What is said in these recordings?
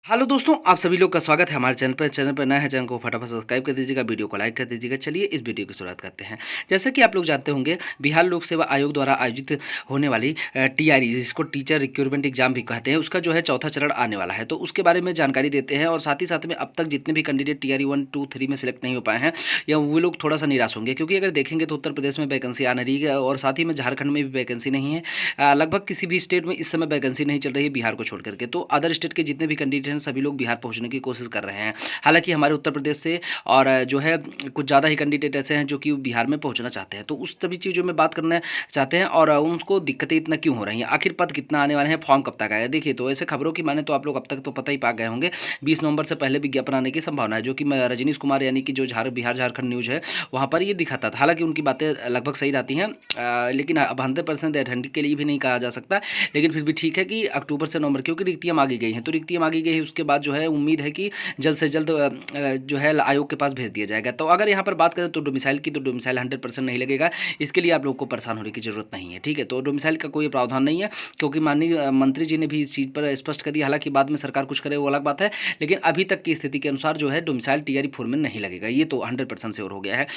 Hello दोस्तों, आप सभी लोग का स्वागत है हमारे चैनल पर नया है। चैनल को फटाफट सब्सक्राइब कर दीजिएगा, वीडियो को लाइक कर दीजिएगा। चलिए इस वीडियो की शुरुआत करते हैं। जैसा कि आप लोग जानते होंगे, बिहार लोक सेवा आयोग द्वारा आयोजित होने वाली टीआरई, जिसको टीचर रिक्रूटमेंट एग्जाम भी कहते हैं, उसका जो है चौथा चरण आने वाला है। तो उसके बारे में जानकारी देते हैं और साथ ही साथ में अब तक जितने भी कैंडिडेट टीआरई 1, 2, 3 में सेलेक्ट नहीं हो पाए हैं, या वो लोग थोड़ा सा निराश होंगे, क्योंकि अगर देखेंगे तो उत्तर प्रदेश में वैकेंसी आने रही है और साथ ही में झारखंड में भी वैकेंसी नहीं है। लगभग किसी भी स्टेट में इस समय वैकेंसी नहीं चल रही है बिहार को छोड़ करके। तो अदर स्टेट के जितने भी कैंडिडेट हैं सभी लोग बिहार पहुंचने की कोशिश कर रहे हैं। हालांकि हमारे उत्तर प्रदेश से और जो है कुछ ज़्यादा ही कैंडिडेट ऐसे हैं जो कि बिहार में पहुंचना चाहते हैं। तो उस सभी चीज़ों में बात करना चाहते हैं और उनको दिक्कतें इतना क्यों हो रही हैं, आखिर पद कितना आने वाले हैं, फॉर्म कब तक आएगा। देखिए, तो ऐसे खबरों की माने तो आप लोग अब तक तो पता ही पा गए होंगे, 20 नवंबर से पहले विज्ञापन आने की संभावना है, जो कि रजनीश कुमार यानी कि जो बिहार झारखंड न्यूज है वहाँ पर ये दिखाता था। हालांकि उनकी बातें लगभग सही रहती हैं, लेकिन अब 100% एथेंटिक के लिए भी नहीं कहा जा सकता। लेकिन फिर भी ठीक है कि अक्टूबर से नवंबर, क्योंकि रिक्तियाँ मांगी गई हैं, तो रिक्तियाँ मांगी गई है, उसके बाद जो है उम्मीद है कि जल्द से जल्द जो है आयोग के पास भेज दिया जाएगा। तो अगर यहाँ पर बात करें तो डोमिसाइल की, तो डोमिसाइल 100% नहीं लगेगा। इसके लिए आप लोग को परेशान होने की जरूरत नहीं है, ठीक है। तो डोमिसाइल का कोई प्रावधान नहीं है, क्योंकि माननीय मंत्री जी ने भी इस चीज़ पर स्पष्ट कर दिया। हालांकि बाद में सरकार कुछ करे वो अलग बात है, लेकिन अभी तक की स्थिति के अनुसार जो है डोमिसाइल टीआरई 4 में नहीं लगेगा, ये तो 100% श्योर हो गया है।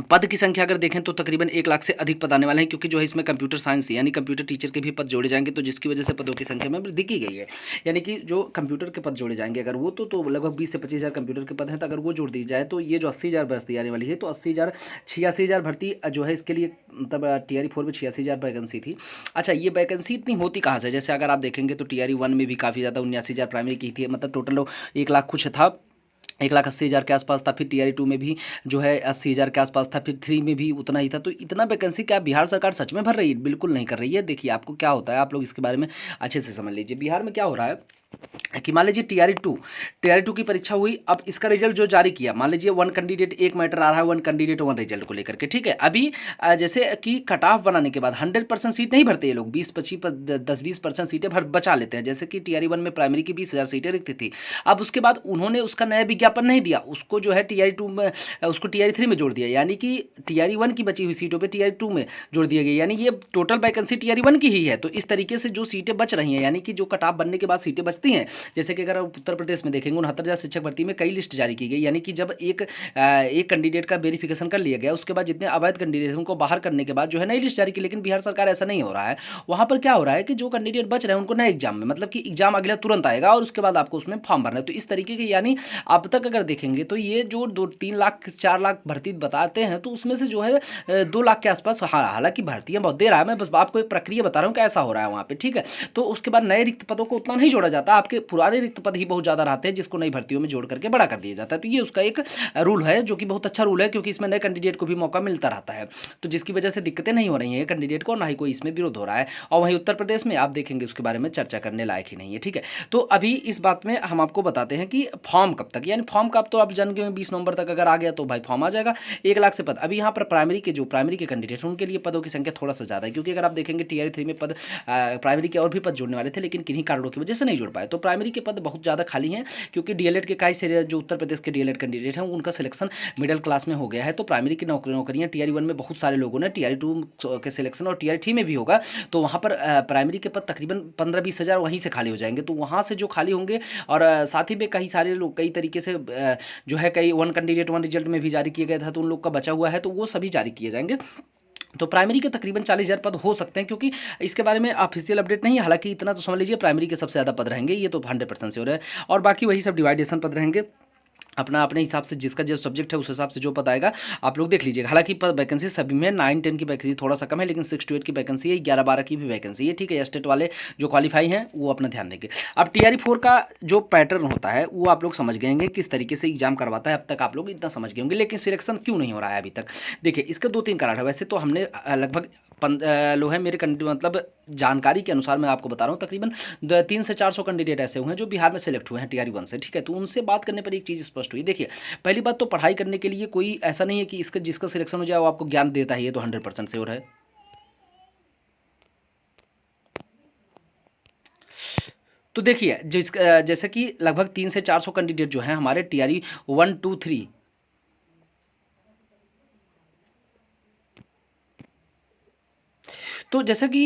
पद की संख्या अगर देखें तो तकरीबन 1 लाख से अधिक पद आने वाले हैं, क्योंकि जो है इसमें कंप्यूटर साइंस यानी कंप्यूटर टीचर के भी पद जोड़े जाएंगे, तो जिसकी वजह से पदों की संख्या में वृद्धि की गई है। यानी कि जो कंप्यूटर के पद जोड़े जाएंगे अगर वो तो लगभग 20 से 25 हज़ार कंप्यूटर के पद हैं, तो अगर वो जोड़ दी जाए तो ये जो 80,000 भर्ती आने वाली है, तो 80,000 86,000 भर्ती जो है इसके लिए, मतलब टीआरई 4 में 86,000 वैकेंसी थी। अच्छा, ये वैकेंसी इतनी होती कहाँ से? जैसे अगर आप देखेंगे तो टीआरई 1 में भी काफ़ी ज़्यादा 79,000 प्राइमरी की थी, मतलब टोटल 1 लाख कुछ था, 1,80,000 के आसपास था। फिर टीआरई 2 में भी जो है 80,000 के आसपास था, फिर 3 में भी उतना ही था। तो इतना वैकेंसी क्या बिहार सरकार सच में भर रही है? बिल्कुल नहीं कर रही है। देखिए, आपको क्या होता है, आप लोग इसके बारे में अच्छे से समझ लीजिए। बिहार में क्या हो रहा है कि मान लीजिए टीआरई 2 की परीक्षा हुई, अब इसका रिजल्ट जो जारी किया, मान लीजिए 1 कैंडिडेट 1 मैटर आ रहा है, 1 कैंडिडेट 1 रिजल्ट को लेकर के, ठीक है। अभी जैसे कि कट ऑफ बनाने के बाद 100% सीट नहीं भरते ये लोग, 20-25 10-20% सीटें बचा लेते हैं। जैसे कि टीआरई 1 में प्राइमरी की 20,000 सीटें रिक्त थी, अब उसके बाद उन्होंने उसका नया विज्ञापन नहीं दिया, उसको जो है टीआरई 2 में, उसको टीआरई 3 में जोड़ दिया, यानी कि टीआरई 1 की बची हुई सीटों पर टीआरई 2 में जोड़ दिया गया, यानी ये टोटल वैकेंसी टीआरई 1 की ही है। तो इस तरीके से जो सीटें बच रही हैं, यानी कि जो कट ऑफ बनने के बाद सीटें बचती हैं, जैसे कि अगर आप उत्तर प्रदेश में देखेंगे 69,000 शिक्षक भर्ती में कई लिस्ट जारी की गई, यानी कि जब एक कैंडिडेट का वेरिफिकेशन कर लिया गया, उसके बाद जितने अवैध कैंडिडेट उनको बाहर करने के बाद जो है नई लिस्ट जारी की। लेकिन बिहार सरकार ऐसा नहीं हो रहा है, वहां पर क्या हो रहा है कि जो कैंडिडेट बच रहे हैं उनको नए एग्जाम में, मतलब कि एग्जाम अगला तुरंत आएगा और उसके बाद आपको उसमें फॉर्म भरना है। तो इस तरीके के, यानी अब तक अगर देखेंगे तो ये जो 2-3 लाख 4 लाख भर्ती बताते हैं, तो उसमें से जो है 2 लाख के आसपास, हालांकि भर्तियां बहुत दे रहा है, मैं बस आपको एक प्रक्रिया बता रहा हूँ कैसा हो रहा है वहां पे, ठीक है। तो उसके बाद नए रिक्त पदों को उतना नहीं जोड़ा जाता, आपके पुराने रिक्त पद ही बहुत ज़्यादा रहते हैं, जिसको नई भर्तियों में जोड़ करके बड़ा कर दिया जाता है। तो ये उसका एक रूल है, जो कि बहुत अच्छा रूल है, क्योंकि इसमें नए कैंडिडेट को भी मौका मिलता रहता है, तो जिसकी वजह से दिक्कतें नहीं हो रही हैं कैंडिडेट को, ना ही कोई इसमें विरोध हो रहा है। और वहीं उत्तर प्रदेश में आप देखेंगे उसके बारे में चर्चा करने लायक ही नहीं है, ठीक है। तो अभी इस बात में हम आपको बताते हैं कि फॉर्म कब तक, यानी फॉर्म कब, तो आप जान गए 20 नवंबर तक अगर आ गया तो भाई फॉर्म आ जाएगा। 1 लाख से पद, अभी यहाँ पर प्राइमरी के कैंडिडेट उनके लिए पदों की संख्या थोड़ा सा ज़्यादा है, क्योंकि अगर आप देखेंगे टीआरई 3 में पद प्राइमरी के और भी पद जोड़ने वाले थे, लेकिन किन्हीं कारणों की वजह से नहीं जोड़ पाए। तो प्राइमरी के पद बहुत ज़्यादा खाली हैं, क्योंकि डीएलएड के कई सारे जो उत्तर प्रदेश के डीएलएड कैंडिडेट हैं उनका सिलेक्शन मिडिल क्लास में हो गया है। तो प्राइमरी की नौकरियां टीआरई 1 में बहुत सारे लोगों ने, टीआरई 2 के सिलेक्शन और टीआरई 3 में भी होगा, तो वहाँ पर प्राइमरी के पद तकरीबन 15-20 हज़ार वहीं से खाली हो जाएंगे। तो वहाँ से जो खाली होंगे, और साथ ही में कई सारे लोग कई तरीके से जो है कई 1 कैंडिडेट 1 रिजल्ट में भी जारी किया गया था, तो उन लोग का बचा हुआ है, तो वो सभी जारी किए जाएंगे। तो प्राइमरी के तकरीबन 40,000 पद हो सकते हैं, क्योंकि इसके बारे में ऑफिशियल अपडेट नहीं है। हालांकि इतना तो समझ लीजिए प्राइमरी के सबसे ज़्यादा पद रहेंगे, ये तो 100% श्योर है। और बाकी वही सब डिवाइडेशन पद रहेंगे, अपना अपने हिसाब से जिसका जो सब्जेक्ट है उस हिसाब से जो पद आएगा आप लोग देख लीजिएगा। हालांकि वैकेंसी सभी में 9-10 की वैकेंसी थोड़ा सा कम है, लेकिन 6-8 की वैकेंसी है, 11-12 की भी वैकेंसी है, ठीक है। स्टेट वाले जो क्वालिफाई हैं वो अपना ध्यान देंगे। अब टीआरई 4 का जो पैटर्न होता है वो आप लोग समझ गए होंगे, किस तरीके से एग्जाम करवाता है, अब तक आप लोग इतना समझ गए होंगे। लेकिन सिलेक्शन क्यों नहीं हो रहा है अभी तक? देखिए, इसके 2-3 कारण है। वैसे तो हमने लगभग लो है मेरे मतलब जानकारी के अनुसार मैं आपको बता रहा हूँ, तकरीबन 300 से 400 कैंडिडेट ऐसे हुए हैं जो बिहार में सेलेक्ट हुए हैं टीआरई 1 से, ठीक है। तो उनसे बात करने पर एक चीज़ स्पष्ट हुई। देखिए, पहली बात तो पढ़ाई करने के लिए कोई ऐसा नहीं है कि इसका जिसका सिलेक्शन हो जाए वो आपको ज्ञान देता है, ये तो 100% श्योर है। तो देखिए, जैसे कि लगभग 300 से 400 कैंडिडेट जो हैं हमारे टीआरई 1, 2, 3, तो जैसा कि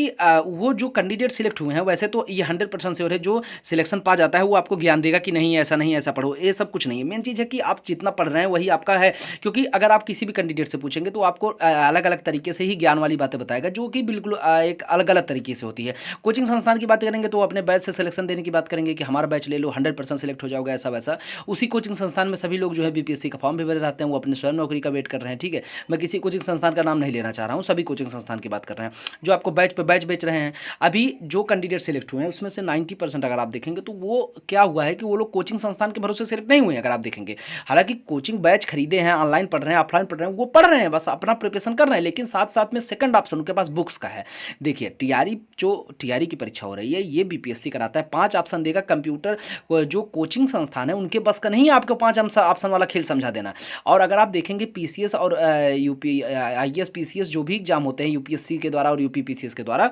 वो जो कैंडिडेट सिलेक्ट हुए हैं वैसे तो ये 100% श्योर है, जो सिलेक्शन पा जाता है वो आपको ज्ञान देगा कि नहीं ऐसा नहीं, ऐसा पढ़ो, ये सब कुछ नहीं है। मेन चीज़ है कि आप जितना पढ़ रहे हैं वही आपका है, क्योंकि अगर आप किसी भी कैंडिडेट से पूछेंगे तो आपको अलग अलग तरीके से ही ज्ञान वाली बातें बताएगा, जो कि बिल्कुल एक अलग अलग तरीके से होती है। कोचिंग संस्थान की बात करेंगे तो अपने बैच से सिलेक्शन देने की बात करेंगे कि हमारा बैच ले लो 100% सिलेक्ट हो जाओगे, ऐसा वैसा। उसी कोचिंग संस्थान में सभी लोग जो है बीपीएससी का फॉर्म भी भरे रहते हैं, वो अपने स्वयं नौकरी का वेट कर रहे हैं, ठीक है। मैं किसी कोचिंग संस्थान का नाम नहीं लेना चाह रहा हूँ, सभी कोचिंग संस्थान की बात कर रहे हैं जो आपको बैच पे बैच बेच रहे हैं। अभी जो कैंडिडेट सिलेक्ट हुए हैं उसमें से 90% अगर आप देखेंगे तो वो क्या हुआ है कि वो लोग कोचिंग संस्थान के भरोसे सिलेक्ट नहीं हुए हैं, अगर आप देखेंगे। हालांकि कोचिंग बैच खरीदे हैं, ऑनलाइन पढ़ रहे हैं, ऑफलाइन पढ़ रहे हैं, वो पढ़ रहे हैं, बस अपना प्रिपरेशन कर रहे हैं, लेकिन साथ साथ में सेकंड ऑप्शन उनके पास बुक्स का है। देखिए टीआरई की परीक्षा हो रही है, ये बीपीएससी कराता है, 5 ऑप्शन देगा। कंप्यूटर जो कोचिंग संस्थान है उनके बस का नहीं है आपको 5 ऑप्शन वाला खेल समझा देना। और अगर आप देखेंगे पीसीएस और यूपी आईएएस पीसीएस जो भी एग्जाम होते हैं यूपीएससी के द्वारा और यूपी पीसीएस के द्वारा,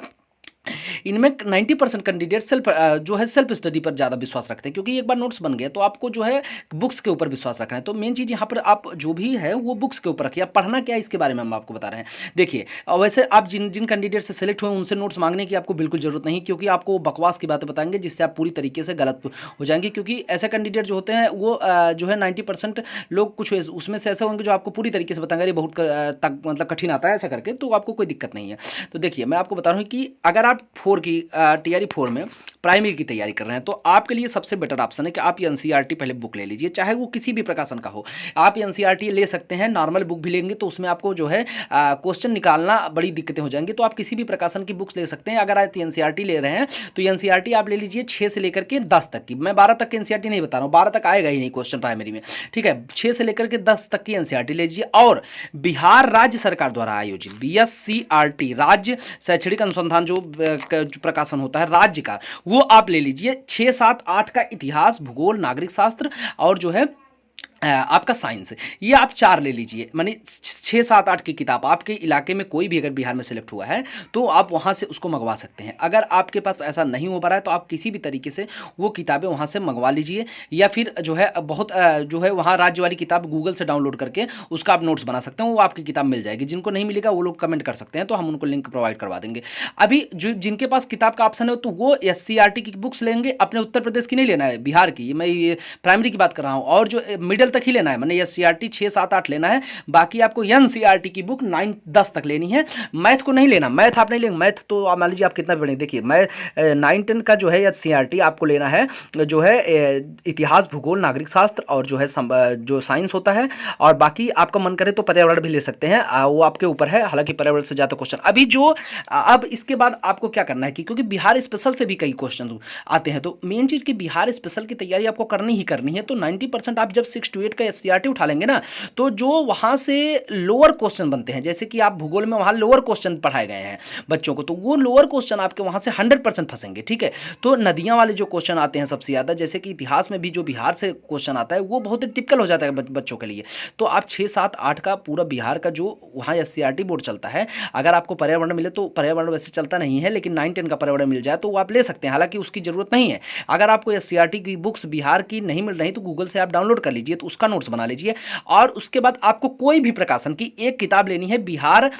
इनमें 90% कैंडिडेट जो है सेल्फ स्टडी पर ज़्यादा विश्वास रखते हैं, क्योंकि एक बार नोट्स बन गए तो आपको जो है बुक्स के ऊपर विश्वास रखना है। तो मेन चीज़ यहाँ पर आप जो भी है वो बुक्स के ऊपर रखिए। आप पढ़ना क्या है इसके बारे में हम आपको बता रहे हैं। देखिए वैसे आप जिन जिन कैंडिडेट से सेलेक्ट हुए उनसे नोट्स मांगने की आपको बिल्कुल जरूरत नहीं, क्योंकि आपको वो बकवास की बातें बताएंगे जिससे आप पूरी तरीके से गलत हो जाएंगे। क्योंकि ऐसे कैंडिडेट जो होते हैं वो जो है 90% लोग कुछ उसमें से ऐसे होंगे जो आपको पूरी तरीके से बताएंगे, अरे बहुत मतलब कठिन आता है ऐसा करके, तो आपको कोई दिक्कत नहीं है। तो देखिए मैं आपको बता रहा हूँ कि अगर आप टीआरई 4 में प्राइमरी की तैयारी कर रहे हैं तो आपके लिए सबसे बेटर ऑप्शन है कि आप एनसीईआरटी पहले बुक ले लीजिए, चाहे वो किसी भी प्रकाशन का हो। आप एनसीईआरटी ले सकते हैं, नॉर्मल बुक भी लेंगे तो उसमें आपको जो है क्वेश्चन निकालना बड़ी दिक्कतें हो जाएंगी। तो आप किसी भी प्रकाशन की बुक्स ले सकते हैं। अगर आप एनसीईआरटी ले रहे हैं तो एनसीईआरटी आप ले लीजिए 6 से लेकर के 10 तक की। मैं 12 तक की एनसीईआरटी नहीं बता रहा हूँ, 12 तक आएगा ही नहीं क्वेश्चन प्राइमरी में, ठीक है। 6 से लेकर के 10 तक की एनसीईआरटी ले लीजिए। और बिहार राज्य सरकार द्वारा आयोजित बीएससीईआरटी राज्य शैक्षणिक अनुसंधान जो प्रकाशन होता है राज्य का, वो आप ले लीजिए। 6, 7, 8 का इतिहास, भूगोल, नागरिक शास्त्र और जो है आपका साइंस, ये आप 4 ले लीजिए। माने 6, 7, 8 की किताब आपके इलाके में कोई भी अगर बिहार में सेलेक्ट हुआ है तो आप वहाँ से उसको मंगवा सकते हैं। अगर आपके पास ऐसा नहीं हो पा रहा है तो आप किसी भी तरीके से वो किताबें वहाँ से मंगवा लीजिए, या फिर जो है बहुत जो है वहाँ राज्य वाली किताब गूगल से डाउनलोड करके उसका आप नोट्स बना सकते हैं, वो आपकी किताब मिल जाएगी। जिनको नहीं मिलेगा वो लोग कमेंट कर सकते हैं, तो हम उनको लिंक प्रोवाइड करवा देंगे। अभी जो जिनके पास किताब का ऑप्शन है तो वो एससीईआरटी की बुक्स लेंगे, अपने उत्तर प्रदेश की नहीं लेना है, बिहार की, मैं ये प्राइमरी की बात कर रहा हूँ। और जो मिडिल तक ही लेना है, मैंने एससीईआरटी 6, 7, 8 लेना है, बाकी आपको एनसीईआरटी की बुक 9, 10 तक लेनी है। मैथ को नहीं लेना, मैथ आप नहीं लेंगे, मैथ तो आप मान लीजिए आप कितना पढ़ेंगे। देखिए मैं 9, 10 का जो है एससीईआरटी आपको लेना है, जो है इतिहास, भूगोल, नागरिक शास्त्र और जो है जो साइंस होता है। और बाकी आपका मन करे तो पर्यावरण भी ले सकते हैं, वो आपके ऊपर है। हालांकि पर्यावरण से ज़्यादा क्वेश्चन अभी जो अब इसके बाद आपको क्या करना है कि क्योंकि बिहार स्पेशल से भी कई क्वेश्चन आते हैं, तो मेन चीज़ की बिहार स्पेशल की तैयारी आपको करनी ही करनी है। तो 90% आप जब 6 to 8 का एससीईआरटी उठा लेंगे ना, तो जो वहाँ से लोअर क्वेश्चन बनते हैं, जैसे कि आप भूगोल में वहाँ लोअर क्वेश्चन पढ़ाए गए हैं बच्चों को, तो वो लोअर क्वेश्चन आपके वहाँ से 100% फंसेंगे, ठीक है। तो नदियाँ वाले जो क्वेश्चन आते हैं सबसे ज़्यादा, जैसे कि इतिहास में भी जो बिहार से क्वेश्चन आता है वो बहुत ही टिपिकल हो जाता है बच्चों के लिए। तो आप 6, 7, 8 का पूरा बिहार का जो वहाँ एससीईआरटी बोर्ड चलता है, अगर आपको पर्यावरण मिले तो पर्यावरण वैसे चलता नहीं है, लेकिन 9, 10 का पर्यावरण मिल जाए तो वो आप ले सकते हैं, हालांकि उसकी ज़रूरत नहीं है। अगर आपको एससीईआरटी की बुक्स बिहार की नहीं मिल रही तो गूगल से आप डाउनलोड कर लीजिए, तो उसका नोट्स बना लीजिए। और उसके बाद आपको कोई भी प्रकाशन की एक किताब लेनी है बिहार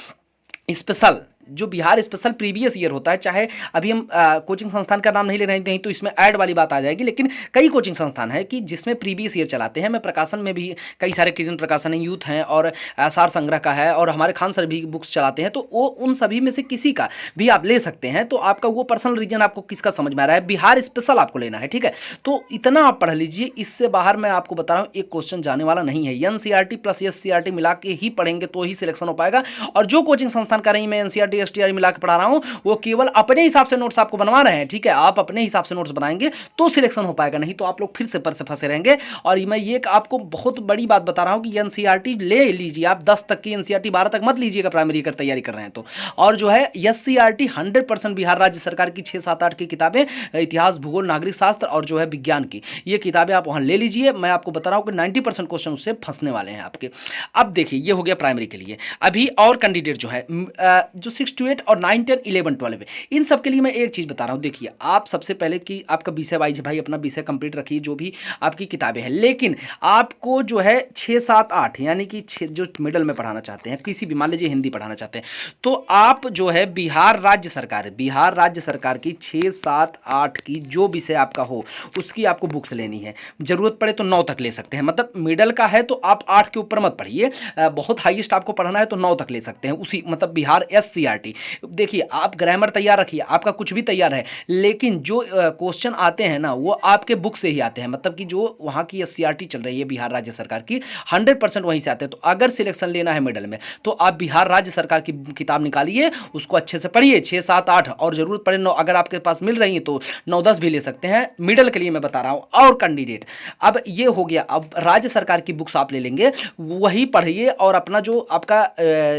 स्पेशल, जो बिहार स्पेशल प्रीवियस ईयर होता है। चाहे अभी हम कोचिंग संस्थान का नाम नहीं ले रहे हैं तो इसमें ऐड वाली बात आ जाएगी, लेकिन कई कोचिंग संस्थान है कि जिसमें प्रीवियस ईयर चलाते हैं। मैं प्रकाशन में भी कई सारे किरण प्रकाशन है, यूथ हैं और सार संग्रह का है, और हमारे खान सर भी बुक्स चलाते हैं, तो वो उन सभी में से किसी का भी आप ले सकते हैं। तो आपका वो पर्सनल रीजन आपको किसका समझ में आ रहा है, बिहार स्पेशल आपको लेना है, ठीक है। तो इतना आप पढ़ लीजिए, इससे बाहर मैं आपको बता रहा हूँ एक क्वेश्चन जाने वाला नहीं है। एनसीईआरटी प्लस एससीईआरटी मिला के ही पढ़ेंगे तो ही सिलेक्शन हो पाएगा। और जो कोचिंग संस्थान का नहीं, मैं एनसीईआरटी एसटीआरटी मिला के रहा हूं, वो केवल अपने हिसाब से नोट्स आपको बनवा रहे हैं, ठीक है। आप अपने हिसाब से नोट्स बनाएंगे तो सिलेक्शन हो पाएगा, नहीं तो आप लोग फिर से पर से फंसे रहेंगे। और मैं ये आपको बहुत बड़ी बात बता रहा हूं कि एनसीईआरटी ले लीजिए आप, 10 तक की एनसीईआरटी, 12 तक मत लीजिएगा प्राइमरी कर तैयारी कर रहे हैं तो। और जो है एससीईआरटी 100% बिहार राज्य सरकार की 6, 7, 8 की किताबें, इतिहास, भूगोल, नागरिक शास्त्र और जो है विज्ञान की, ये किताबें आप वहां ले लीजिए। मैं आपको बता रहा हूं कि 90% क्वेश्चन उससे फंसने वाले हैं आपके। अब देखिए ये हो गया प्राइमरी के लिए। अभी और कैंडिडेट जो है जो 6 to 8 और 9 10 11 12 इन सब के लिए मैं एक चीज़ बता रहा हूँ। देखिए, आप सबसे पहले कि आपका विषय वाइज भाई अपना विषय कंप्लीट रखिए, जो भी आपकी किताबें हैं, लेकिन आपको जो है 6 7 8 यानी कि जो मिडल में पढ़ाना चाहते हैं, किसी भी मान लीजिए हिंदी पढ़ाना चाहते हैं, तो आप जो है बिहार राज्य सरकार की 6 7 8 की जो विषय आपका हो उसकी आपको बुक्स लेनी है। ज़रूरत पड़े तो 9 तक ले सकते हैं, मतलब मिडल का है तो आप 8 के ऊपर मत पढ़िए, बहुत हाईएस्ट आपको पढ़ना है तो 9 तक ले सकते हैं, उसी मतलब बिहार एससीईआरटी। देखिए, आप ग्रामर तैयार रखिए, आपका कुछ भी तैयार है, लेकिन जो क्वेश्चन आते हैं ना वो आपके बुक से ही आते हैं, मतलब कि जो वहाँ की एससीईआरटी चल रही है बिहार राज्य सरकार की, 100% वहीं से आते हैं। तो अगर सिलेक्शन लेना है मिडल में तो आप बिहार राज्य सरकार की किताब निकालिए, उसको अच्छे से पढ़िए, 6 7 8 और जरूरत पड़े 9, अगर आपके पास मिल रही है तो 9 10 भी ले सकते हैं, मिडल के लिए मैं बता रहा हूँ। और कैंडिडेट, अब ये हो गया, अब राज्य सरकार की बुक्स आप ले लेंगे, वही पढ़िए और अपना जो आपका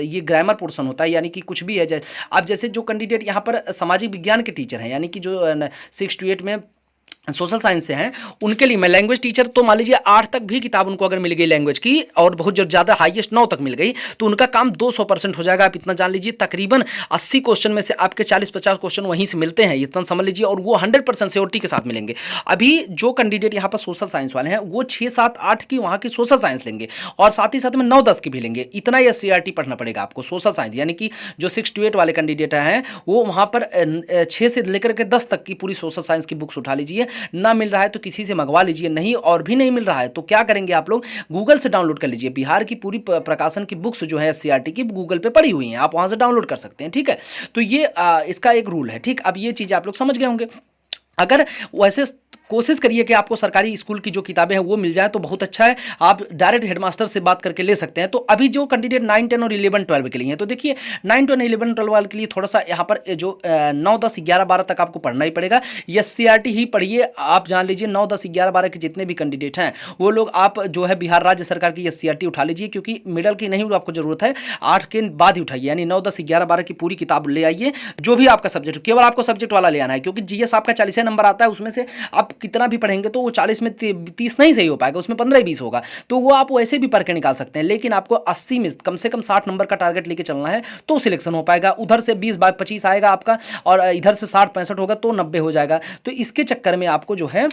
ये ग्रामर पोर्शन होता है, यानी कि कुछ भी है, आप जैसे जो कैंडिडेट यहाँ पर सामाजिक विज्ञान के टीचर हैं, यानी कि जो 6 to 8 में सोशल साइंस से हैं, उनके लिए मैं लैंग्वेज टीचर, तो मान लीजिए 8 तक भी किताब उनको अगर मिल गई लैंग्वेज की और बहुत ज़्यादा हाईएस्ट 9 तक मिल गई तो उनका काम 200% हो जाएगा। आप इतना जान लीजिए, तकरीबन 80 क्वेश्चन में से आपके 40-50 क्वेश्चन वहीं से मिलते हैं, इतना समझ लीजिए, और वो 100% श्योरिटी के साथ मिलेंगे। अभी जो कैंडिडेट यहाँ पर सोशल साइंस वाले हैं वो 6 7 8 की वहाँ की सोशल साइंस लेंगे और साथ ही साथ में 9 10 की भी लेंगे, इतना ही एससीईआरटी पढ़ना पड़ेगा आपको सोशल साइंस। यानी कि जो 6 to 8 वाले कैंडिडेट हैं वो वहाँ पर 6 से लेकर के 10 तक की पूरी सोशल साइंस की बुक्स उठा लीजिए, ना मिल रहा है तो किसी से मंगवा लीजिए, नहीं और भी नहीं मिल रहा है तो क्या करेंगे आप लोग, गूगल से डाउनलोड कर लीजिए। बिहार की पूरी प्रकाशन की बुक्स जो है एससीईआरटी की गूगल पे पड़ी हुई हैं, आप वहां से डाउनलोड कर सकते हैं, ठीक है। तो ये इसका एक रूल है, ठीक। अब ये चीज़ आप लोग समझ गए होंगे। अगर वैसे कोशिश करिए कि आपको सरकारी स्कूल की जो किताबें हैं वो मिल जाए तो बहुत अच्छा है, आप डायरेक्ट हेडमास्टर से बात करके ले सकते हैं। तो अभी जो कैंडिडेट 9 10 और 11 12 के लिए हैं, तो देखिए 9 10 11 12 वाले के लिए थोड़ा सा यहाँ पर जो 9 10 11 12 तक आपको पढ़ना ही पड़ेगा, एससीईआरटी ही पढ़िए। आप जान लीजिए 9 10 11 12 के जितने भी कैंडिडेट हैं वो लोग आप जो है बिहार राज्य सरकार की एससीईआरटी उठा लीजिए, क्योंकि मिडल की नहीं आपको जरूरत है, 8 के बाद ही उठाइए, यानी 9 10 11 12 की पूरी किताब ले आइए, जो भी आपका सब्जेक्ट, केवल आपको सब्जेक्ट वाला ले आना है, क्योंकि जीएस आपका 40 नंबर आता है, उसमें से आप कितना भी पढ़ेंगे तो वो 40 में 30 नहीं सही हो पाएगा, उसमें 15 20 होगा, तो वो आप वैसे भी पढ़ के निकाल सकते हैं। लेकिन आपको 80 में कम से कम 60 नंबर का टारगेट लेके चलना है तो सिलेक्शन हो पाएगा। उधर से 20 25 आएगा आपका और इधर से 60 65 होगा तो 90 हो जाएगा। तो इसके चक्कर में आपको जो है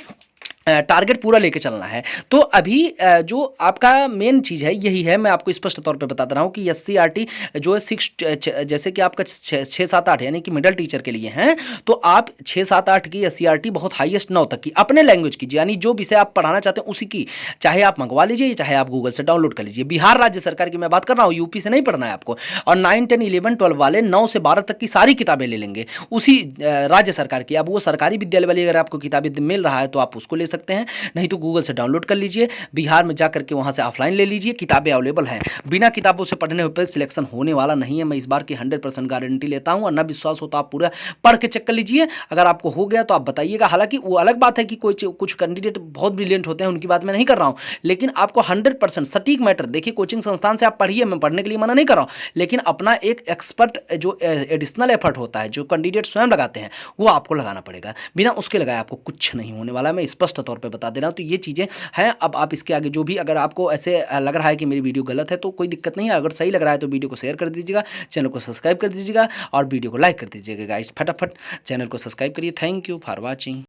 टारगेट पूरा लेके चलना है। तो अभी जो आपका मेन चीज़ है यही है, मैं आपको स्पष्ट तौर पे बता दे रहा हूँ कि एससीईआरटी जो है 6 जैसे कि आपका 6 7 8 यानी कि मिडिल टीचर के लिए हैं, तो आप 6 7 8 की एससीईआरटी बहुत हाईएस्ट 9 तक की अपने लैंग्वेज की, यानी जो विषय आप पढ़ाना चाहते हैं उसी की, चाहे आप मंगवा लीजिए चाहे आप गूगल से डाउनलोड कर लीजिए। बिहार राज्य सरकार की मैं बात कर रहा हूँ, यूपी से नहीं पढ़ना है आपको। और 9 10 11 12 वाले 9 से 12 तक की सारी किताबें ले लेंगे उसी राज्य सरकार की। अब वो सरकारी विद्यालय वाली अगर आपको किताबें मिल रहा है तो आप उसको ले सकते हैं, नहीं तो गूगल से डाउनलोड कर लीजिए, बिहार में जाकर के वहाँ से ऑफलाइन ले लीजिए, किताबें अवेलेबल हैं। बिना किताबों से पढ़ने पर सिलेक्शन होने वाला नहीं है, मैं इस बार की 100% गारंटी लेता हूँ। और ना विश्वास हो तो आप पूरा पढ़ के चेक कर लीजिए, अगर आपको हो गया तो आप बताइएगा। हालांकि वो अलग बात है कि कुछ कैंडिडेट बहुत ब्रिलियंट होते हैं, उनकी बात मैं नहीं कर रहा हूँ, लेकिन आपको 100% सटीक मैटर, देखिए कोचिंग संस्थान से आप पढ़िए, मैं पढ़ने के लिए मना नहीं कर रहा हूँ, लेकिन अपना एक एक्सपर्ट जो एडिशनल एफर्ट होता है जो कैंडिडेट स्वयं लगाते हैं वो आपको लगाना पड़ेगा, बिना उसके लगाए आपको कुछ नहीं होने वाला, मैं स्पष्ट तौर पर बता दे रहा हूँ। तो ये चीज़ें हैं। अब आप इसके आगे जो भी, अगर आपको ऐसे लग रहा है कि मेरी वीडियो गलत है तो कोई दिक्कत नहीं है, अगर सही लग रहा है तो वीडियो को शेयर कर दीजिएगा, चैनल को सब्सक्राइब कर दीजिएगा और वीडियो को लाइक कर दीजिएगा गाइस। फटाफट चैनल को सब्सक्राइब करिए। Thank you for watching.